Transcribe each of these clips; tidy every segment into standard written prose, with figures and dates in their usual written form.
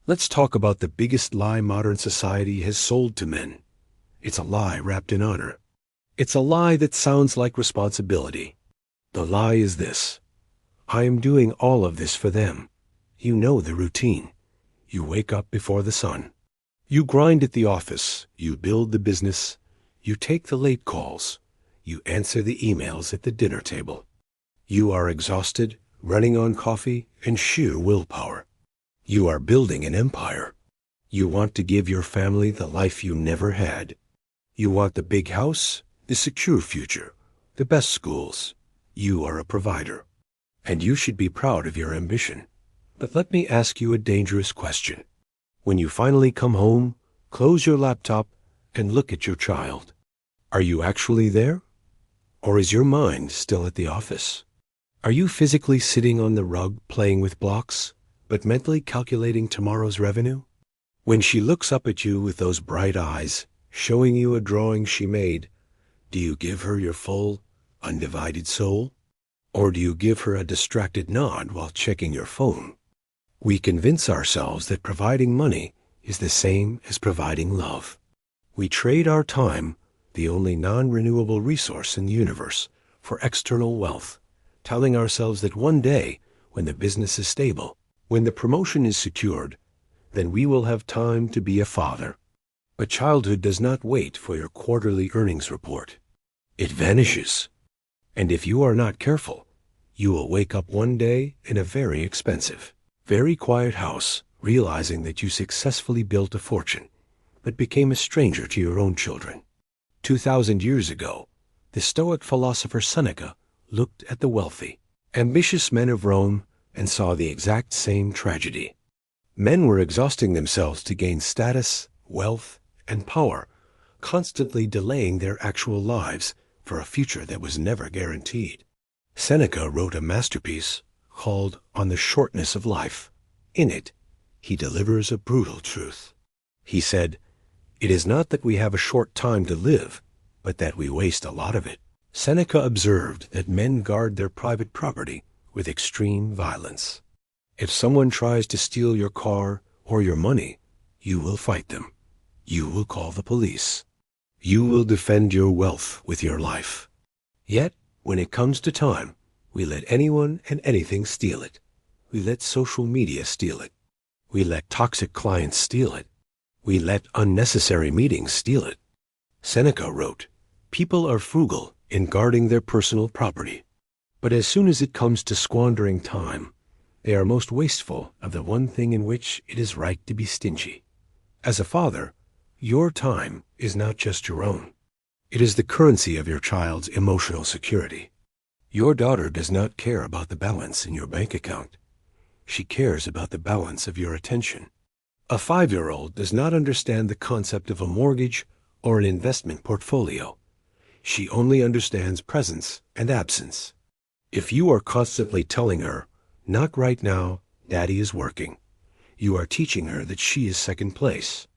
Let's talk about the biggest lie modern society has sold to men. It's a lie wrapped in honor. It's a lie that sounds like responsibility. The lie is this: I am doing all of this for them. You know the routine. You wake up before the sun. You grind at the office. You build the business. You take the late calls. You answer the emails at the dinner table. You are exhausted, running on coffee and sheer willpower. You are building an empire. You want to give your family the life you never had. You want the big house, the secure future, the best schools. You are a provider. And you should be proud of your ambition. But let me ask you a dangerous question. When you finally come home, close your laptop and look at your child. Are you actually there? Or is your mind still at the office? Are you physically sitting on the rug playing with blocks, but mentally calculating tomorrow's revenue? When she looks up at you with those bright eyes, showing you a drawing she made, do you give her your full, undivided soul? Or do you give her a distracted nod while checking your phone? We convince ourselves that providing money is the same as providing love. We trade our time, the only non-renewable resource in the universe, for external wealth, telling ourselves that one day, when the business is stable, when the promotion is secured, then we will have time to be a father. But childhood does not wait for your quarterly earnings report. It vanishes. And if you are not careful, you will wake up one day in a very expensive, very quiet house, realizing that you successfully built a fortune, but became a stranger to your own children. 2,000 years ago, the Stoic philosopher Seneca looked at the wealthy, ambitious men of Rome and saw the exact same tragedy. Men were exhausting themselves to gain status, wealth, and power, constantly delaying their actual lives for a future that was never guaranteed. Seneca wrote a masterpiece called On the Shortness of Life. In it, he delivers a brutal truth. He said, "It is not that we have a short time to live, but that we waste a lot of it." Seneca observed that men guard their private property with extreme violence. If someone tries to steal your car or your money, you will fight them. You will call the police. You will defend your wealth with your life. Yet, when it comes to time, we let anyone and anything steal it. We let social media steal it. We let toxic clients steal it. We let unnecessary meetings steal it. Seneca wrote, "People are frugal in guarding their personal property, but as soon as it comes to squandering time, they are most wasteful of the one thing in which it is right to be stingy." As a father, your time is not just your own. It is the currency of your child's emotional security. Your daughter does not care about the balance in your bank account. She cares about the balance of your attention. A 5-year-old does not understand the concept of a mortgage or an investment portfolio. She only understands presence and absence. If you are constantly telling her, "Not right now, Daddy is working," you are teaching her that she is second place.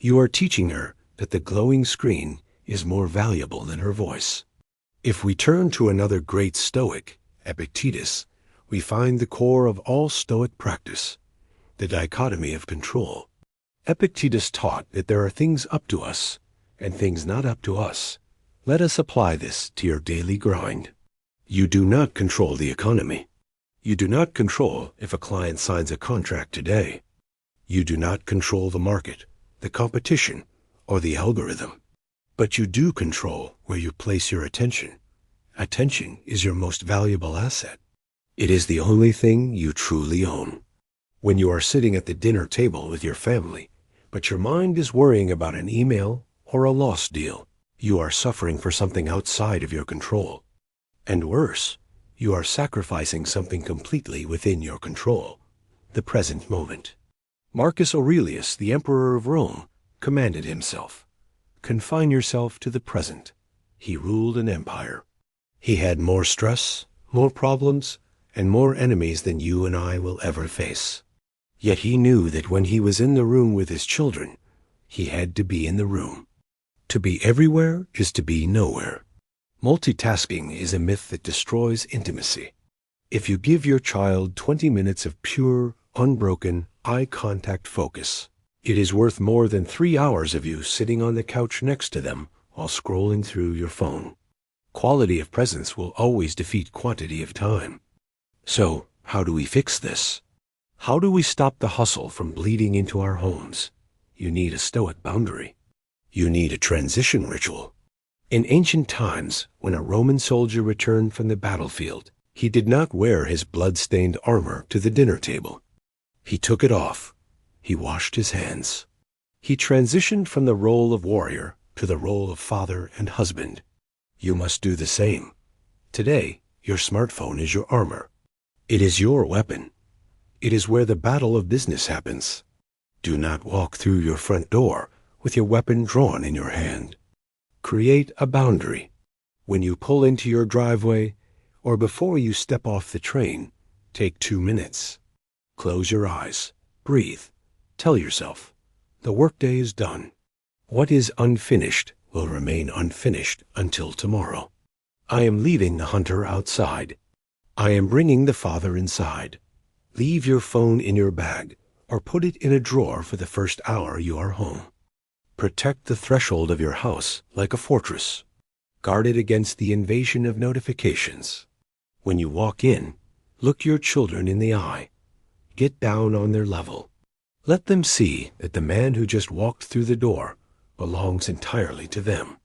You are teaching her that the glowing screen is more valuable than her voice. If we turn to another great Stoic, Epictetus, we find the core of all Stoic practice, the dichotomy of control. Epictetus taught that there are things up to us and things not up to us. Let us apply this to your daily grind. You do not control the economy. You do not control if a client signs a contract today. You do not control the market, the competition, or the algorithm. But you do control where you place your attention. Attention is your most valuable asset. It is the only thing you truly own. When you are sitting at the dinner table with your family, but your mind is worrying about an email or a lost deal, you are suffering for something outside of your control. And worse, you are sacrificing something completely within your control, the present moment. Marcus Aurelius, the emperor of Rome, commanded himself, "Confine yourself to the present." He ruled an empire. He had more stress, more problems, and more enemies than you and I will ever face. Yet he knew that when he was in the room with his children, he had to be in the room. To be everywhere is to be nowhere. Multitasking is a myth that destroys intimacy. If you give your child 20 minutes of pure, unbroken, Eye contact focus. It is worth more than 3 hours of you sitting on the couch next to them while scrolling through your phone. Quality of presence will always defeat quantity of time. So, how do we fix this? How do we stop the hustle from bleeding into our homes? You need a Stoic boundary. You need a transition ritual. In ancient times, when a Roman soldier returned from the battlefield, he did not wear his blood-stained armor to the dinner table. He took it off. He washed his hands. He transitioned from the role of warrior to the role of father and husband. You must do the same. Today, your smartphone is your armor. It is your weapon. It is where the battle of business happens. Do not walk through your front door with your weapon drawn in your hand. Create a boundary. When you pull into your driveway or before you step off the train, take 2 minutes. Close your eyes. Breathe. Tell yourself, the workday is done. What is unfinished will remain unfinished until tomorrow. I am leaving the hunter outside. I am bringing the father inside. Leave your phone in your bag or put it in a drawer for the first hour you are home. Protect the threshold of your house like a fortress. Guard it against the invasion of notifications. When you walk in, look your children in the eye. Get down on their level. Let them see that the man who just walked through the door belongs entirely to them.